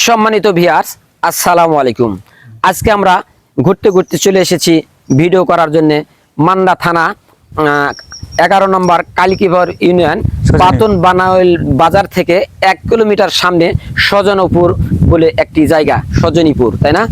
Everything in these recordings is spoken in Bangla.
সম্মানিত ভিউয়ার্স, আসসালামু আলাইকুম। আজকে আমরা ঘুরতে ঘুরতে চলে এসেছি ভিডিও করার জন্য মান্দা থানা 11 নম্বর কালিকিপুর ইউনিয়ন পাতন বানাইল বাজার থেকে 1 কিলোমিটার সামনে সজনপুর বলে একটি জায়গা, সজনীপুর, তাই না?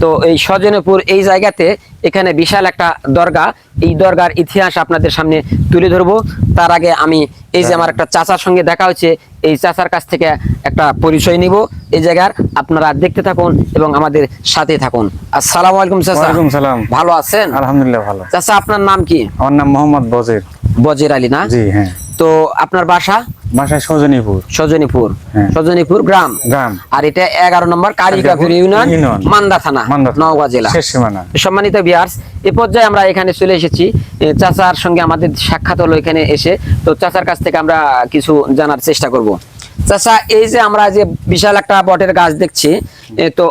তো এই সজনীপুর এই জায়গাতে এখানে বিশাল একটা দরগা, এই দরগার ইতিহাস আপনাদের সামনে তুলে ধরবো। তার আগে আমি এই যে আমার একটা চাচার সঙ্গে দেখা হচ্ছে, এই চাচার কাছ থেকে একটা পরিচয় নিব এই জায়গার। আপনারা দেখতে থাকুন এবং আমাদের সাথে থাকুন। আসসালামু আলাইকুম চাচা। ওয়ালাইকুম সালাম। ভালো আছেন? আলহামদুলিল্লাহ ভালো। চাচা আপনার নাম কি? আমার নাম মোহাম্মদ বজির। বজির আলী না? জি হ্যাঁ। তো আপনার বাসা? বাসা সজনীপুর। সজনীপুর, হ্যাঁ। সজনীপুর গ্রাম। আর এটা 11 নম্বর কালিকাপুর ইউনিয়ন, মান্দা থানা, নওগাঁ জেলা, শেষ সীমানা। সম্মানিত ভিউয়ার্স, এই পর্যায়ে আমরা এখানে চলে এসেছি। চাচার সঙ্গে আমাদের সাক্ষাৎ হলো এখানে এসে। তো চাচার কাছ থেকে আমরা কিছু জানার চেষ্টা করব। চাচা, এই যে আমরা যে বিশাল একটা বটের গাছ দেখছি, তো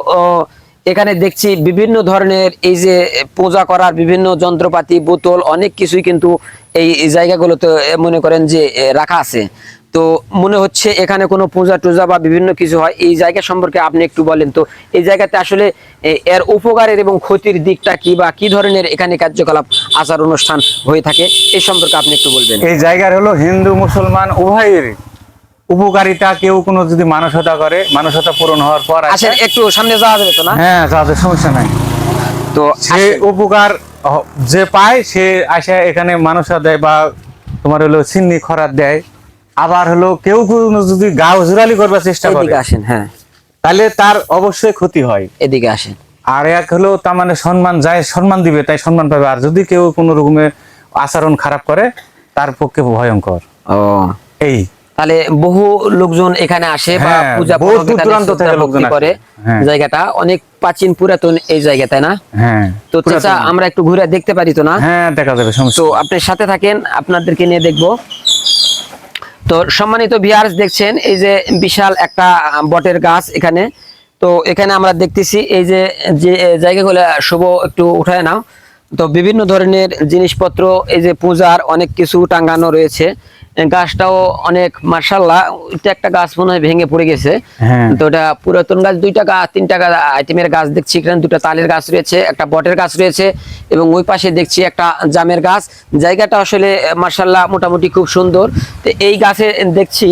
এখানে দেখছি বিভিন্ন ধরনের এই যে পূজা করার বিভিন্ন যন্ত্রপাতি, বোতল, অনেক কিছুই কিন্তু এই জায়গাগুলোতে মনে করেন যে রাখা আছে। তো মনে হচ্ছে এখানে কোনো পূজা টুজা বা বিভিন্ন কিছু হয়। এই জায়গা সম্পর্কে আপনি একটু বলেন তো, এই জায়গাতে আসলে এর উপকারের এবং ক্ষতির দিকটা কি, বা কি ধরনের এখানে কার্যকলাপ আচার অনুষ্ঠান হয়ে থাকে, এই সম্পর্কে আপনি একটু বলবেন। এই জায়গার হলো হিন্দু মুসলমান উভয়ের উপকারিতা। কেউ কোনো যদি মানসতা করে, মানসতা পূরণ হওয়ার পর আসেন একটু সামনে যাওয়া যাবে তো না? হ্যাঁ, যাওয়া সমস্যা নাই। তো সে উপকার যে পায় সে আসে এখানে মানসতা দেয়, বা তোমার হলো সিন্নি খরাত দেয়। আবার হলো কেউ যদি গা হুজুরালি করবার চেষ্টা করে, আসেন, হ্যাঁ, তাহলে তার অবশ্যই ক্ষতি হয়। এদিকে আসেন। আর এক হলো তার মানে সম্মান, যায় সম্মান দিবে তাই সম্মান পাবে। আর যদি কেউ কোনো রকমের আচরণ খারাপ করে তার পক্ষে ভয়ঙ্কর। ও, এই তাহলে বহু লোকজন এখানে আসে বা পূজা করে। জায়গাটা অনেক প্রাচীন পুরাতন এই জায়গা, তাই না? হ্যাঁ। তো চাচা আমরা একটু ঘুরে দেখতে পারি তো না? হ্যাঁ, দেখা যাবে, সমস্যা। তো আপনার সাথে থাকেন, আপনাদেরকে নিয়ে দেখবো। তো সম্মানিত ভিউয়ার্স, দেখছেন এই যে বিশাল একটা বটের গাছ এখানে। তো এখানে আমরা দেখতেছি এই যে জায়গাগুলো শুভ একটু উঠায় নাও। তো বিভিন্ন ধরনের জিনিসপত্র, এই যে পূজার অনেক কিছু টাঙ্গানো রয়েছে। গাছটাও অনেক মাশাআল্লাহ। এটা একটা গাছ মনে হয় ভেঙে পড়ে গেছে। তো এটা পুরাতন গাছ, 2টা গাছ 3টা গাছ আইটেমের গাছ দেখছি। এখানে 2টা তালের গাছ রয়েছে, একটা বটের গাছ রয়েছে, এবং ওই পাশে দেখছি একটা জামের গাছ। জায়গাটা আসলে মাশাআল্লাহ মোটামুটি খুব সুন্দর। তো এই গাছে দেখছি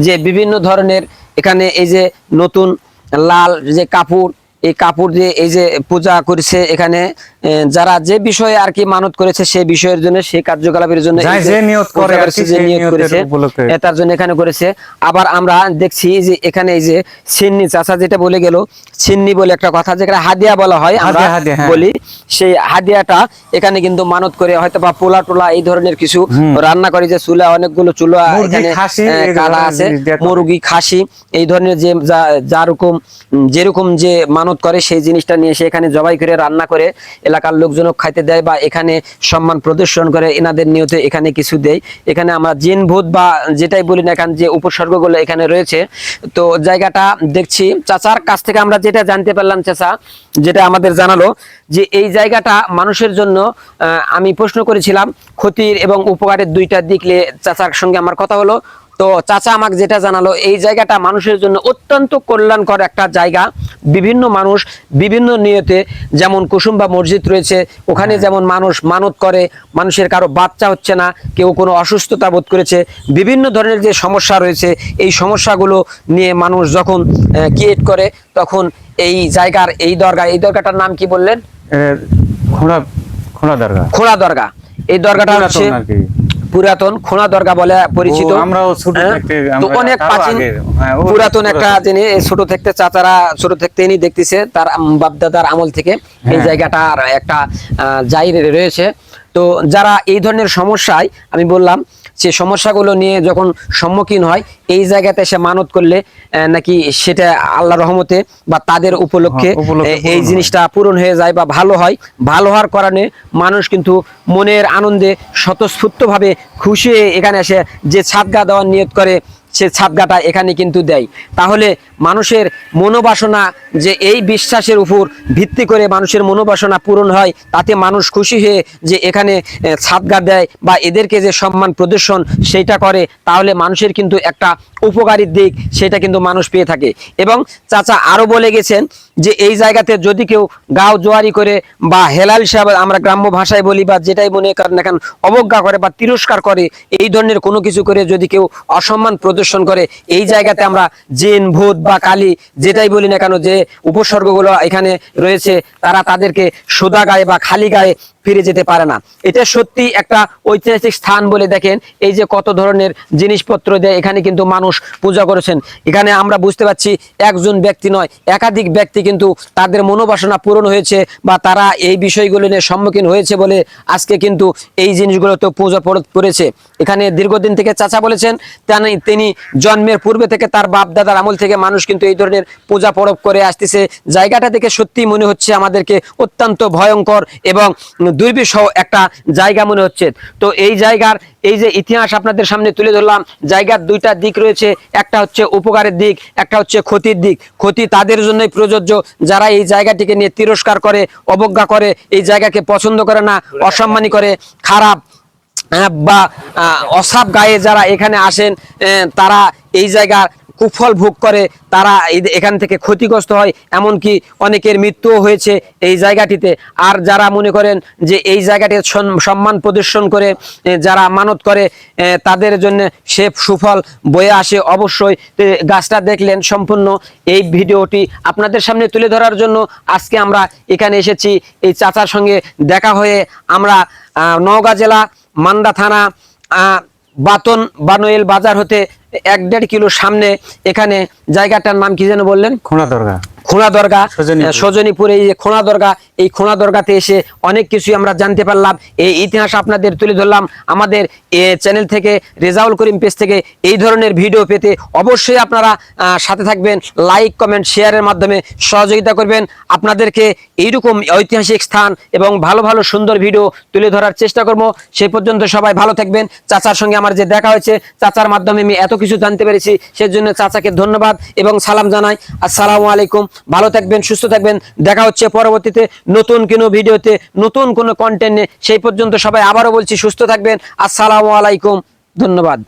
যে বিভিন্ন ধরনের এখানে এই যে নতুন লাল যে কাপড়, এই কাপড় দিয়ে এই যে পূজা করেছে এখানে। যারা যে বিষয়ে আর কি মানত করেছে সেই বিষয়ের জন্য, সেই কার্যকলাপের জন্য তার জন্য এখানে করেছে। আবার আমরা দেখছি যে এখানে এই যে ছিন্নি, চাচা যেটা বলে গেল, ছিন্নি বলে একটা কথা, যেটা হাদিয়া বলা হয় আমরা বলি, সেই হাদিয়াটা এখানে কিন্তু মানত করে হয়তো বা পোলা টোলা এই ধরনের কিছু রান্না করে। যে চুলা, অনেকগুলো চুলা এখানে কালা আছে, মুরগি, খাসি, এই ধরনের যে যেরকম যে মানত করে সেই জিনিসটা নিয়ে এসে এখানে জবাই করে রান্না করে এলাকার লোকজনও খাইতে দেয়, বা এখানে সম্মান প্রদর্শন করে এনাদের নিয়তে এখানে কিছু দেয়। এখানে আমরা জিন ভূত বা যেটাই বলি না, এখানে যে উপসর্গগুলো এখানে রয়েছে। তো জায়গাটা দেখছি চাচার কাছ থেকে আমরা যেটা জানতে পারলাম, চাচা যেটা আমাদের জানালো যে এই জায়গাটা মানুষের জন্য, আমি প্রশ্ন করেছিলাম ক্ষতির এবং উপকারের 2টা দিক নিয়ে চাচার সঙ্গে আমার কথা হলো। তো চাচা আমাকে যেটা জানালো, এই জায়গাটা মানুষের জন্য অত্যন্ত কল্যাণকর একটা জায়গা। বিভিন্ন মানুষ বিভিন্ন নিয়তে, যেমন কুসুম্বা মসজিদ রয়েছে, ওখানে যেমন মানুষ মানত করে, মানুষের কারো বাচ্চা হচ্ছে না, কেউ কোনো অসুস্থতা বোধ করেছে, বিভিন্ন ধরনের যে সমস্যা রয়েছে, এই সমস্যাগুলো নিয়ে মানুষ যখন ক্রিয়েট করে, তখন এই জায়গার এই দরগাটার নাম কি বললেন? খোড়া দরগা। এই দরগাটা হচ্ছে পুরাতন খোনা দরগা বলে পরিচিত। অনেক প্রাচীন পুরাতন একটা জিনিস। ছোট থেকে চাচারা ছোট থেকে দেখতেছে, তার বাপদাদার আমল থেকে এই জায়গাটার একটা জায়গা রয়েছে। তো যারা এই ধরনের সমস্যায়, আমি বললাম সে সমস্যাগুলো নিয়ে যখন সম্মুখীন হয়, এই জায়গাতে এসে মানত করলে নাকি সেটা আল্লাহর রহমতে বা তাদের উপলক্ষে এই জিনিসটা পূরণ হয়ে যায় বা ভালো হয়। ভালো হওয়ার কারণে মানুষ কিন্তু মনের আনন্দে স্বতঃস্ফূর্তভাবে খুশি হয়ে এখানে এসে যে সাদগা দেওয়ার নিয়ত করে, সে ছাদগাটা এখানে কিন্তু দেয়। তাহলে মানুষের মনোবাসনা যে এই বিশ্বাসের উপর ভিত্তি করে মানুষের মনোবাসনা পূরণ হয়, তাতে মানুষ খুশি হয়ে যে এখানে ছাদগা দেয় বা এদেরকে যে সম্মান প্রদর্শন সেইটা করে, তাহলে মানুষের কিন্তু একটা উপকারী দিক সেটা কিন্তু মানুষ পেয়ে থাকে। এবং চাচা আরো বলে গেছেন যে এই জায়গাতে যদি কেউ গাও জোয়ারি করে বা হেলাল সাহেব আমরা গ্রাম্য ভাষায় বলি বা যেটাই মনে করেন না কেন, অবজ্ঞা করে বা তিরস্কার করে, এই ধরনের কোনো কিছু করে যদি কেউ অসম্মান প্রদর্শন করে, এই জায়গাতে আমরা জিন ভূত বা কালী যেটাই বলি না কেন, যে উপসর্গগুলো এখানে রয়েছে, তারা তাদেরকে সোদা গায়ে বা খালি গায়ে ফিরে যেতে পারে না। এটা সত্যি একটা ঐতিহাসিক স্থান বলে দেখেন এই যে কত ধরনের জিনিসপত্র দিয়ে এখানে কিন্তু মানুষ পূজা করেছেন। এখানে আমরা বুঝতে পারছি একজন ব্যক্তি নয়, একাধিক ব্যক্তি কিন্তু তাদের মনোবাসনা পূরণ হয়েছে বা তারা এই বিষয়গুলো নিয়ে সম্মুখীন হয়েছে বলে আজকে কিন্তু এই জিনিসগুলো তো পূজা করেছে। এখানে দীর্ঘদিন থেকে চাচা বলেছেন তিনি জন্মের পূর্বে থেকে তার বাপ দাদার আমল থেকে মানুষ কিন্তু এই ধরনের পূজা পরব করে আসতেছে। জায়গাটা দেখে সত্যি মনে হচ্ছে আমাদেরকে অত্যন্ত ভয়ঙ্কর এবং দুর্বিষহ একটা জায়গা মনে হচ্ছে। তো এই জায়গার এই যে ইতিহাস আপনাদের সামনে তুলে ধরলাম, জায়গার দুইটা দিক রয়েছে, একটা হচ্ছে উপকারের দিক, একটা হচ্ছে ক্ষতির দিক। ক্ষতি তাদের জন্যই প্রযোজ্য যারা এই জায়গাটিকে নিয়ে তিরস্কার করে, অবজ্ঞা করে, এই জায়গাকে পছন্দ করে না, অসম্মানী করে, খারাপ বা অসাব গায়ে যারা এখানে আসেন তারা এই জায়গার কুফল ভোগ করে, তারা এখান থেকে ক্ষতিগ্রস্ত হয়, এমনকি অনেকের মৃত্যুও হয়েছে এই জায়গাটিতে। আর যারা মনে করেন যে এই জায়গাটির সম্মান প্রদর্শন করে যারা মানত করে তাদের জন্য সে সুফল বয়ে আসে অবশ্যই। গাছটা দেখলেন সম্পূর্ণ এই ভিডিওটি আপনাদের সামনে তুলে ধরার জন্য আজকে আমরা এখানে এসেছি। এই চাচার সঙ্গে দেখা হয়ে আমরা নওগাঁ জেলা মান্দা থানা বাতন বানোয়েল বাজার হতে 1-1.5 কিলো সামনে এখানে জায়গাটার নাম কি যেন বললেন? খোঁড়া দরগা, সজনীপুরে এই যে খোঁড়া দরগা, এই খোঁড়া দরগাতে এসে অনেক কিছু আমরা জানতে পারলাম। এই ইতিহাস আপনাদের তুলে ধরলাম। আমাদের চ্যানেল থেকে, রেজাউল করিম পেজ থেকে এই ধরনের ভিডিও পেতে অবশ্যই আপনারা সাথে থাকবেন, লাইক কমেন্ট শেয়ারের মাধ্যমে সহযোগিতা করবেন। আপনাদেরকে এইরকম ঐতিহাসিক স্থান এবং ভালো ভালো সুন্দর ভিডিও তুলে ধরার চেষ্টা করব। সেই পর্যন্ত সবাই ভালো থাকবেন। চাচার সঙ্গে আমার যে দেখা হয়েছে, চাচার মাধ্যমে আমি এত কিছু জানতে পেরেছি, সেজন্য চাচাকে ধন্যবাদ এবং সালাম জানাই। আসসালামু আলাইকুম। ভালো থাকবেন, সুস্থ থাকবেন। দেখা হচ্ছে পরবর্তীতে নতুন কোনো ভিডিওতে, নতুন কোনো কন্টেন্ট নিয়ে। সেই পর্যন্ত সবাই আবারও বলছি সুস্থ থাকবেন। আসসালামু আলাইকুম, ধন্যবাদ।